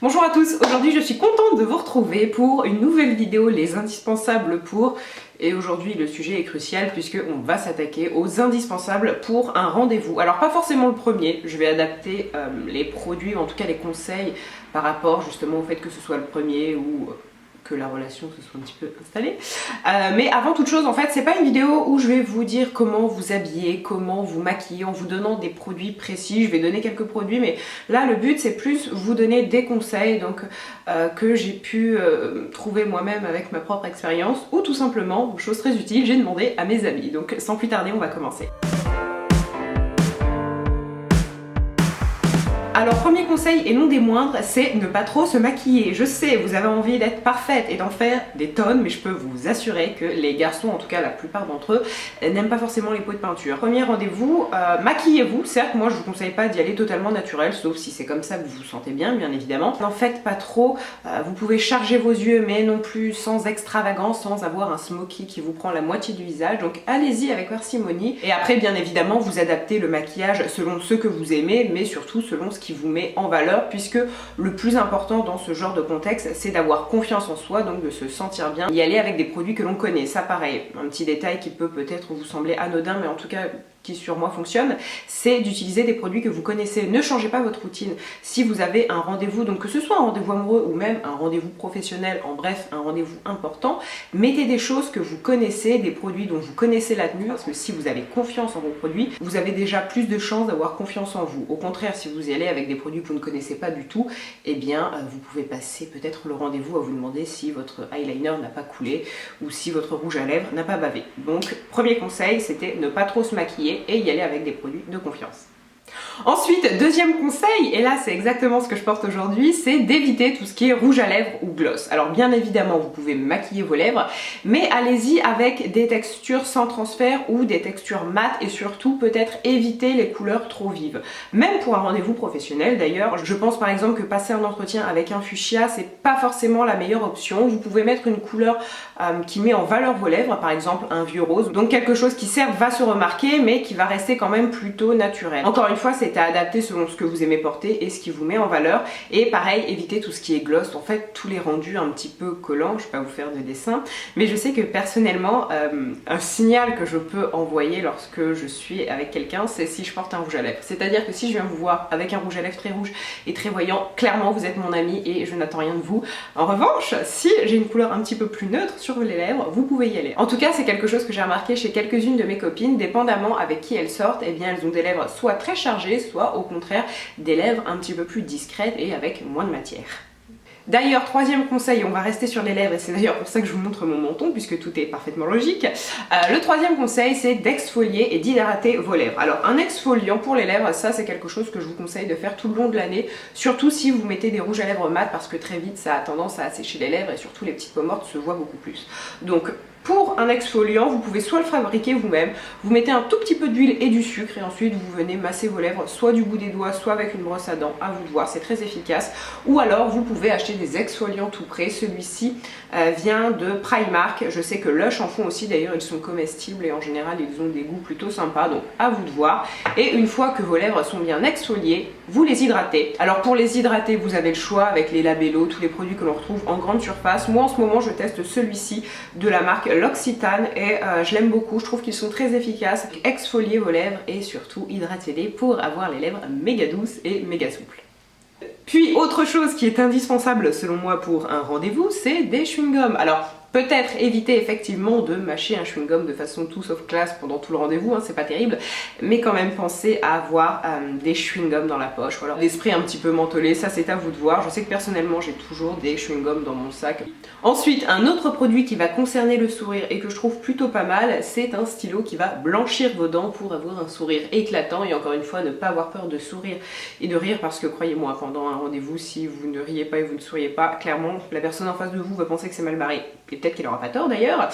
Bonjour à tous, aujourd'hui je suis contente de vous retrouver pour une nouvelle vidéo, les indispensables pour... Et aujourd'hui le sujet est crucial puisqu'on va s'attaquer aux indispensables pour un rendez-vous. Alors pas forcément le premier, je vais adapter les produits, en tout cas les conseils par rapport justement au fait que ce soit le premier ou... que la relation se soit un petit peu installée. Mais avant toute chose, en fait, c'est pas une vidéo où je vais vous dire comment vous habiller, comment vous maquiller en vous donnant des produits précis. Je vais donner quelques produits, mais là, le but, c'est plus vous donner des conseils donc que j'ai pu trouver moi-même avec ma propre expérience, ou tout simplement, chose très utile, j'ai demandé à mes amis. Donc, sans plus tarder, on va commencer. Alors premier conseil et non des moindres, c'est ne pas trop se maquiller. Je sais, vous avez envie d'être parfaite et d'en faire des tonnes, mais je peux vous assurer que les garçons, en tout cas la plupart d'entre eux, n'aiment pas forcément les pots de peinture. Premier rendez-vous, maquillez-vous. Certes, moi je vous conseille pas d'y aller totalement naturel, sauf si c'est comme ça que vous vous sentez bien évidemment. N'en faites pas trop, vous pouvez charger vos yeux, mais non plus sans extravagance, sans avoir un smoky qui vous prend la moitié du visage. Donc allez-y avec parcimonie. Et après, bien évidemment, vous adaptez le maquillage selon ce que vous aimez, mais surtout selon ce qui vous met en valeur, puisque le plus important dans ce genre de contexte, c'est d'avoir confiance en soi, donc de se sentir bien, y aller avec des produits que l'on connaît. Ça pareil, un petit détail qui peut peut-être vous sembler anodin, mais en tout cas qui sur moi fonctionne, c'est d'utiliser des produits que vous connaissez. Ne changez pas votre routine. Si vous avez un rendez-vous, donc que ce soit un rendez-vous amoureux ou même un rendez-vous professionnel, en bref, un rendez-vous important, mettez des choses que vous connaissez, des produits dont vous connaissez la tenue, parce que si vous avez confiance en vos produits, vous avez déjà plus de chances d'avoir confiance en vous. Au contraire, si vous y allez avec des produits que vous ne connaissez pas du tout, eh bien, vous pouvez passer peut-être le rendez-vous à vous demander si votre eyeliner n'a pas coulé ou si votre rouge à lèvres n'a pas bavé. Donc, premier conseil, c'était ne pas trop se maquiller et y aller avec des produits de confiance. Ensuite, deuxième conseil, et là c'est exactement ce que je porte aujourd'hui, c'est d'éviter tout ce qui est rouge à lèvres ou gloss. Alors bien évidemment, vous pouvez maquiller vos lèvres, mais allez-y avec des textures sans transfert ou des textures mates et surtout peut-être éviter les couleurs trop vives. Même pour un rendez-vous professionnel d'ailleurs, je pense par exemple que passer un entretien avec un fuchsia, c'est pas forcément la meilleure option. Vous pouvez mettre une couleur qui met en valeur vos lèvres, par exemple un vieux rose, donc quelque chose qui certes va se remarquer, mais qui va rester quand même plutôt naturel. Encore une fois, c'est à adapter selon ce que vous aimez porter et ce qui vous met en valeur. Et pareil, évitez tout ce qui est gloss, en fait tous les rendus un petit peu collants. Je vais pas vous faire de dessin, mais je sais que personnellement, un signal que je peux envoyer lorsque je suis avec quelqu'un, c'est si je porte un rouge à lèvres. C'est-à-dire que si je viens vous voir avec un rouge à lèvres très rouge et très voyant, clairement vous êtes mon ami et je n'attends rien de vous. En revanche, si j'ai une couleur un petit peu plus neutre sur les lèvres, vous pouvez y aller. En tout cas, c'est quelque chose que j'ai remarqué chez quelques-unes de mes copines, dépendamment avec qui elles sortent, et bien elles ont des lèvres soit très chargées, soit au contraire des lèvres un petit peu plus discrètes et avec moins de matière. D'ailleurs, troisième conseil, on va rester sur les lèvres et c'est d'ailleurs pour ça que je vous montre mon menton puisque tout est parfaitement logique. Le troisième conseil, c'est d'exfolier et d'hydrater vos lèvres. Alors un exfoliant pour les lèvres, ça c'est quelque chose que je vous conseille de faire tout le long de l'année, surtout si vous mettez des rouges à lèvres mat parce que très vite ça a tendance à assécher les lèvres et surtout les petites peaux mortes se voient beaucoup plus. Donc pour un exfoliant, vous pouvez soit le fabriquer vous-même, vous mettez un tout petit peu d'huile et du sucre et ensuite vous venez masser vos lèvres soit du bout des doigts, soit avec une brosse à dents, à vous de voir, c'est très efficace. Ou alors vous pouvez acheter des exfoliants tout prêts, celui-ci vient de Primark, je sais que Lush en font aussi d'ailleurs, ils sont comestibles et en général ils ont des goûts plutôt sympas, donc à vous de voir. Et une fois que vos lèvres sont bien exfoliées, vous les hydratez. Alors pour les hydrater, vous avez le choix avec les Labello, tous les produits que l'on retrouve en grande surface. Moi en ce moment je teste celui-ci de la marque L'Occitane et je l'aime beaucoup, je trouve qu'ils sont très efficaces. Exfoliez vos lèvres et surtout hydratez-les pour avoir les lèvres méga douces et méga souples. Puis autre chose qui est indispensable selon moi pour un rendez-vous, c'est des chewing-gums. Alors peut-être éviter effectivement de mâcher un chewing-gum de façon tout sauf classe pendant tout le rendez-vous, hein, c'est pas terrible, mais quand même pensez à avoir des chewing-gums dans la poche, ou alors des sprays un petit peu mentholés, ça c'est à vous de voir. Je sais que personnellement j'ai toujours des chewing-gums dans mon sac. Ensuite, un autre produit qui va concerner le sourire et que je trouve plutôt pas mal, c'est un stylo qui va blanchir vos dents pour avoir un sourire éclatant et encore une fois ne pas avoir peur de sourire et de rire parce que croyez-moi, pendant un rendez-vous, si vous ne riez pas et vous ne souriez pas, clairement la personne en face de vous va penser que c'est mal barré. Et peut-être qu'il n'aura pas tort d'ailleurs,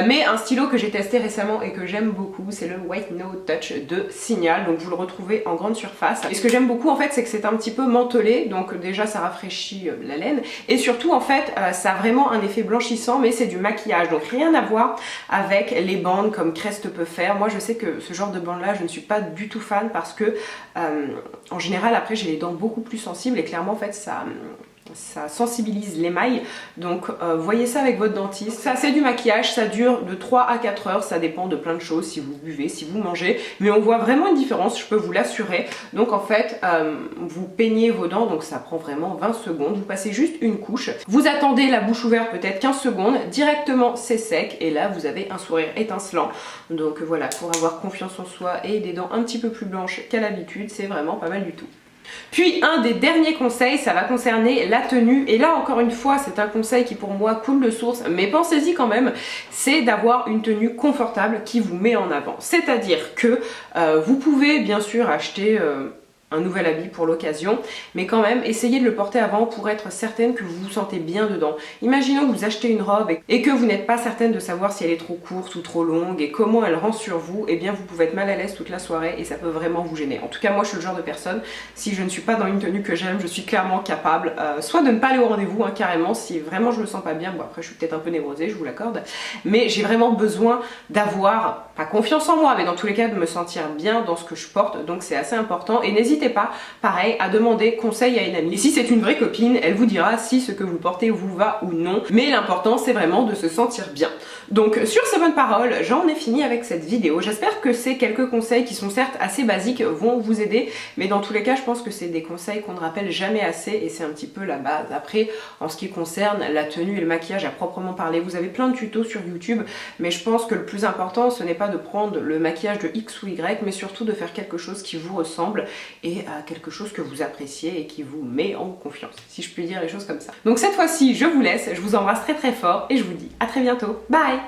mais un stylo que j'ai testé récemment et que j'aime beaucoup, c'est le White No Touch de Signal, donc vous le retrouvez en grande surface. Et ce que j'aime beaucoup en fait, c'est que c'est un petit peu mentholé, donc déjà ça rafraîchit la laine, et surtout en fait ça a vraiment un effet blanchissant, mais c'est du maquillage, donc rien à voir avec les bandes comme Crest peut faire. Moi je sais que ce genre de bande là, je ne suis pas du tout fan parce que en général après j'ai les dents beaucoup plus sensibles et clairement en fait ça sensibilise l'émail, donc voyez ça avec votre dentiste. Ça c'est du maquillage, ça dure de 3 à 4 heures, ça dépend de plein de choses, si vous buvez, si vous mangez, mais on voit vraiment une différence, je peux vous l'assurer. Donc en fait, vous peignez vos dents, donc ça prend vraiment 20 secondes, vous passez juste une couche, vous attendez la bouche ouverte peut-être 15 secondes, directement c'est sec, et là vous avez un sourire étincelant. Donc voilà, pour avoir confiance en soi et des dents un petit peu plus blanches qu'à l'habitude, c'est vraiment pas mal du tout. Puis un des derniers conseils, ça va concerner la tenue, et là encore une fois c'est un conseil qui pour moi coule de source, mais pensez-y quand même, c'est d'avoir une tenue confortable qui vous met en avant. C'est-à-dire que vous pouvez bien sûr acheter un nouvel habit pour l'occasion, mais quand même essayez de le porter avant pour être certaine que vous vous sentez bien dedans. Imaginons que vous achetez une robe et que vous n'êtes pas certaine de savoir si elle est trop courte ou trop longue et comment elle rend sur vous, et bien vous pouvez être mal à l'aise toute la soirée et ça peut vraiment vous gêner. En tout cas moi je suis le genre de personne, si je ne suis pas dans une tenue que j'aime, je suis clairement capable soit de ne pas aller au rendez-vous carrément, si vraiment je me sens pas bien, bon après je suis peut-être un peu névrosée, je vous l'accorde, mais j'ai vraiment besoin d'avoir, pas confiance en moi, mais dans tous les cas de me sentir bien dans ce que je porte, donc c'est assez important, et n'hésitez pas, pareil, à demander conseil à une amie. Et si c'est une vraie copine, elle vous dira si ce que vous portez vous va ou non, mais l'important c'est vraiment de se sentir bien. Donc sur ces bonnes paroles, j'en ai fini avec cette vidéo. J'espère que ces quelques conseils qui sont certes assez basiques vont vous aider, mais dans tous les cas je pense que c'est des conseils qu'on ne rappelle jamais assez et c'est un petit peu la base. Après, en ce qui concerne la tenue et le maquillage à proprement parler, vous avez plein de tutos sur YouTube, mais je pense que le plus important ce n'est pas de prendre le maquillage de X ou Y, mais surtout de faire quelque chose qui vous ressemble et quelque chose que vous appréciez et qui vous met en confiance, si je puis dire les choses comme ça. Donc cette fois-ci je vous laisse, je vous embrasse très très fort et je vous dis à très bientôt, bye.